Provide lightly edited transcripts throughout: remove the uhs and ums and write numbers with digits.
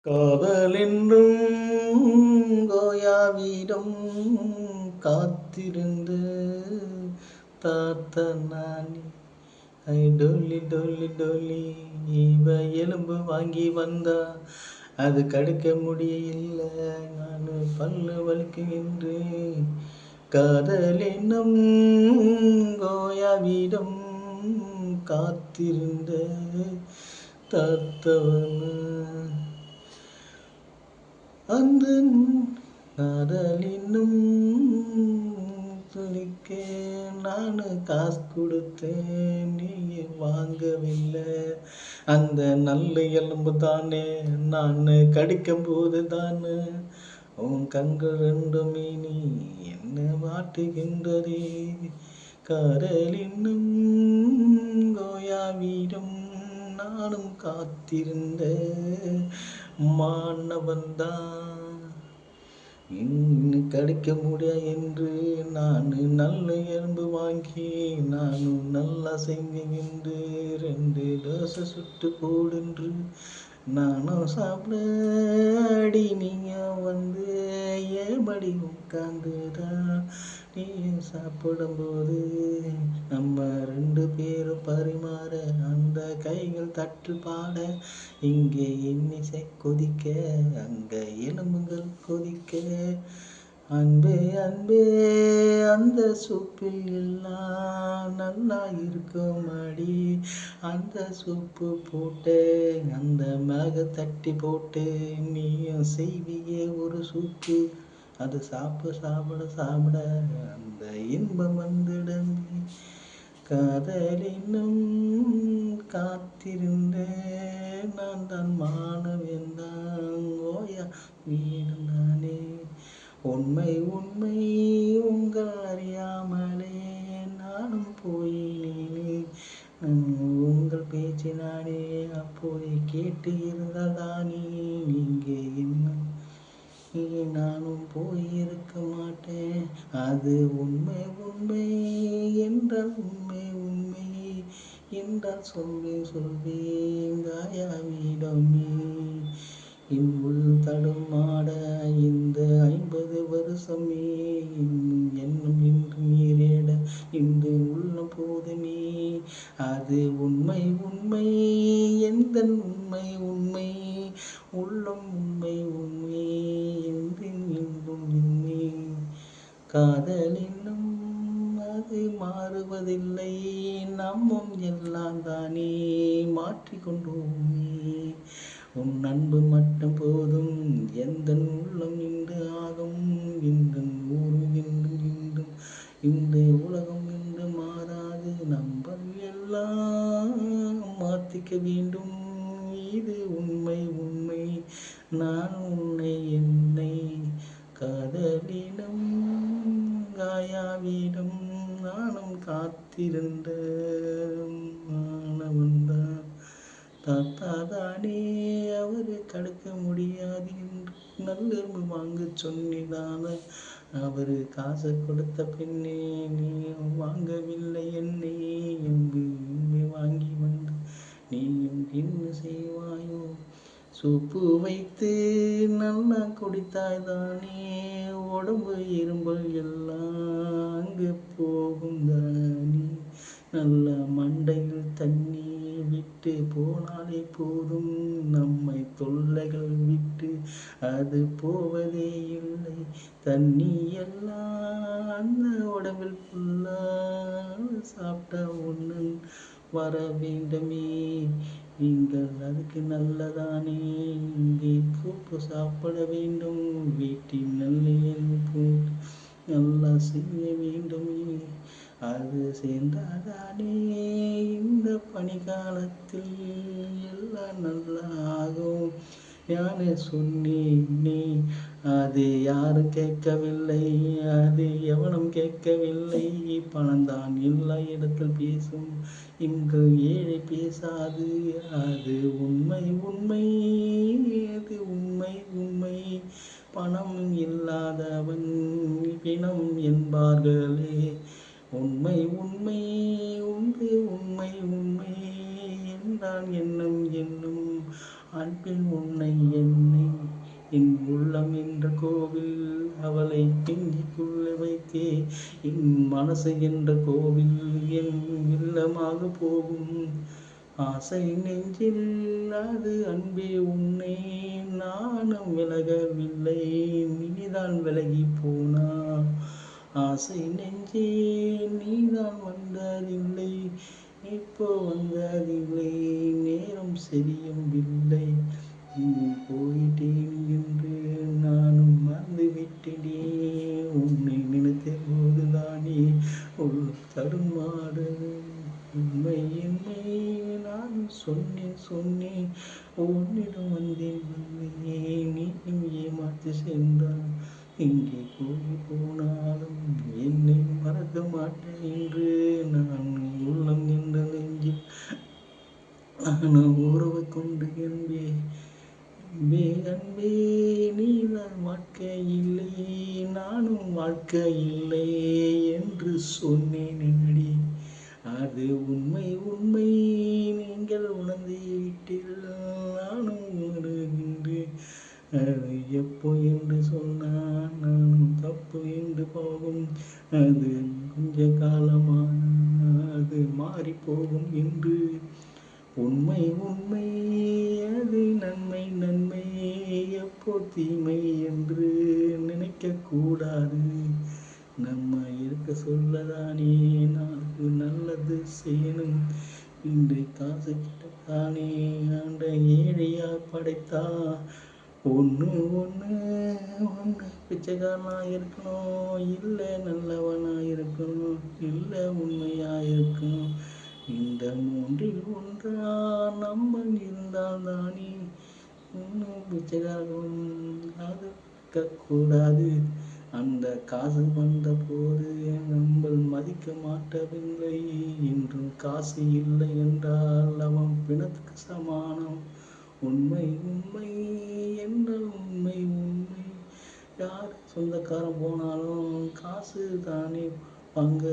காதல் என்றும் கோயாவிடம் காத்திருந்து தாத்த நானே. டொல்லி டொல்லி டொல்லி இவ எலும்பு வாங்கி வந்தா அது கடுக்க முடியல. நான் பல்லு வலிக்குகின்று காதல் என்னும் கோயாவிடம் காத்திருந்த தாத்தவனு அந்த காதலினும் துணிக்க நான் காசு கொடுத்தேன், நீ வாங்கவில்லை. அந்த நல்ல எலும்பு தானே நான் கடிக்கும் போது தானே உன் கண்கள் ரெண்டும் மீனி என்ன வாட்டுகின்றதே. காதலினும் கோயாவிடம் நானும் காத்திருந்த மாணவன்தான் இன்னும் கிடைக்க முடியாது என்று நான் நல்ல எறும்பு வாங்கி நானும் நல்லா செஞ்சுகின்று 2 தோசை சுட்டு போடுன்று நானும் சாப்பிட அடி நீங்க வந்து ஏபடி உட்காந்துதான் நீ சாப்பிடும்போது நம்ம 2 பேரும் பரிமாற அந்த கைகள் தட்டு பாட இங்கே இன்னிசை கொதிக்க அங்க எலும்புகள் கொதிக்க அன்பே அன்பே அந்த சூப்பில் எல்லாம் நல்லா இருக்கும் அடி. அந்த சூப்பு போட்டு அந்த மிளகு தட்டி போட்டு நீயும் செய்வியே ஒரு சூப்பு. அது சாப்பிட சாப்பிட அந்த இன்பம் வந்துடும். காதலினும் காத்திருந்த நான் தான் மாணவன் தான் ஓயா வீடும் தானே. உண்மை உண்மை உங்கள் அறியாமலே நானும் போயினேனே. உங்கள் பேச்சு நானே அப்போது கேட்டு இருந்தால்தானே நீங்க என்ன நானும் போயிருக்க மாட்டேன். அது உண்மை உண்மை என்றால் உண்மை உண்மை என்றால் சொல்வேன் காயாவிடமே. என் உள் தடுமாட இந்த 50 வருஷமே இன்னும் என்னும் என்று நீரேட இன்று உள்ளம் போதுமே. அது உண்மை உண்மை எந்த உண்மை உண்மை உள்ளம் உண்மை உண்மை என்று இன்பம் உண்மை. காதல் என்னும் அது மாறுவதில்லை, நம்மும் எல்லாம் தானே மாற்றிக்கொண்டோமே. உன் அன்பு மட்டும் போதும் எந்த உள்ளம் இன்று ஆகும். இந்த ஊரும் என்றும் இன்றும் இந்த உலகம் என்று மாறாது. நம்ம எல்லாம் மாற்றிக்க வேண்டும். இது உண்மை உண்மை நான் உன்னை என்னை காதலினும் காயாவிடம் நானும் காத்திருந்த மாணவன்தான். தாத்தா தானே அவரு தடுக்க முடியாது என்று நல்லெரும்பு வாங்க சொன்னிதான. அவரு காசை கொடுத்த பின்னே நீ வாங்கவில்லை என்னை. எம்பு வாங்கி வந்து நீயும் என்ன செய்வாயோ. சூப்பு வைத்து நல்லா குடித்தாய் தானே உடம்பு இரும்பல் எல்லாம் அங்கு போகும் தானே. நல்ல மண்டையில் தண்ணி விட்டு போனாலே போதும் நம்மை தொல்லைகள் விட்டு அது போவதே இல்லை. தண்ணி எல்லாம் அந்த உடம்பில் ஃபுல்லா சாப்பிட்டா ஒன்று வர வேண்டுமே. நீங்கள் அதுக்கு நல்லதானே இங்கே சூப்பு சாப்பிட வேண்டும். வீட்டில் நல்ல போட்டு நல்லா செய்ய வேண்டுமே. அது சேர்ந்தாதானே இந்த பனிக்காலத்தில் எல்லாம் நல்லா ஆகும். யானை சொன்னேனே அது யாரும் கேட்கவில்லை, அது எவனும் கேட்கவில்லை. பணம்தான் எல்லா இடத்தில் பேசும், இங்கு ஏழை பேசாது. அது உண்மை உண்மை அது உண்மை உண்மை பணம் இல்லாதவன் பிணம் என்பார்களே. உண்மை உண்மை உண்டு உண்மை உண்மை என்றால் என்னும் என்னும் அன்பில் உன்னை என்னை கோவில் அவளை பிஞ்சிக்குள்ள வைத்தே என் மனசு என்ற கோவில் என் இல்லமாக போகும். ஆசை நெஞ்சில் அது அன்பே உன்னை நானும் விலகவில்லை நீதான் விலகி போனா. ஆசை நெஞ்சே நீதான் வந்ததில்லை இப்போ வந்ததில்லை நேரம் சரியவில்லை. நீ போயிட்டேன் என்று நானும் மறந்து விட்டேனே உன்னை நினைத்த போதுதானே உள் தடுமாறுது. உண்மை என்னை நான் சொன்னேன் உன்னிடம் வந்தேன் நீ ஏமாற்றி சென்றான். இங்கே போனாலும் என்னை மறக்க மாட்டேன் என்று நான் உள்ளம் என்ற நெஞ்சில் நான் உறவை கொண்டு அன்பே நீதான் வாழ்க்கை இல்லை நானும் வாழ்க்கை இல்லை என்று சொன்னேன் என்னடி. அது உண்மை நீங்கள் உணர்ந்து விட்டீர்கள் நானும் உணர்கின்றேன். அது எப்போ என்று சொன்னால் நானும் தப்பு என்று போகும். அது கொஞ்ச காலமான அது மாறி போகும் என்று. உண்மை அது நன்மை எப்போ தீமை என்று நினைக்க கூடாது. நம்ம இருக்க சொல்லதானே நாளுக்கு நல்லது செய்யணும். இன்று காசு கிட்டத்தானே ஆண்ட ஏழையா படைத்தா. ஒன்று பிச்சைக்காரனா இருக்கணும் இல்லை நல்லவனா இருக்கணும் இல்லை உண்மையா இருக்கணும். இந்த மூன்றில் ஒன்றா நம்ம இருந்தால் தானே இன்னும் பிச்சைக்காரன் அது கூடாது. அந்த காசு வந்த போது நம்ம மதிக்க மாட்டவில்லை என்றும் காசு இல்லை என்றால் அவன் பிணத்துக்கு சமானம். உண்மை என்ன உண்மை யார் சொந்தக்காரன் போனாலும் காசு தானே வாங்க.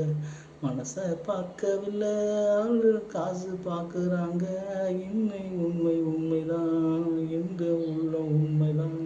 மனசை பார்க்கவில்லை ஆளு காசு பார்க்குறாங்க. உண்மைதான் என்ற உள்ள உண்மைதான்.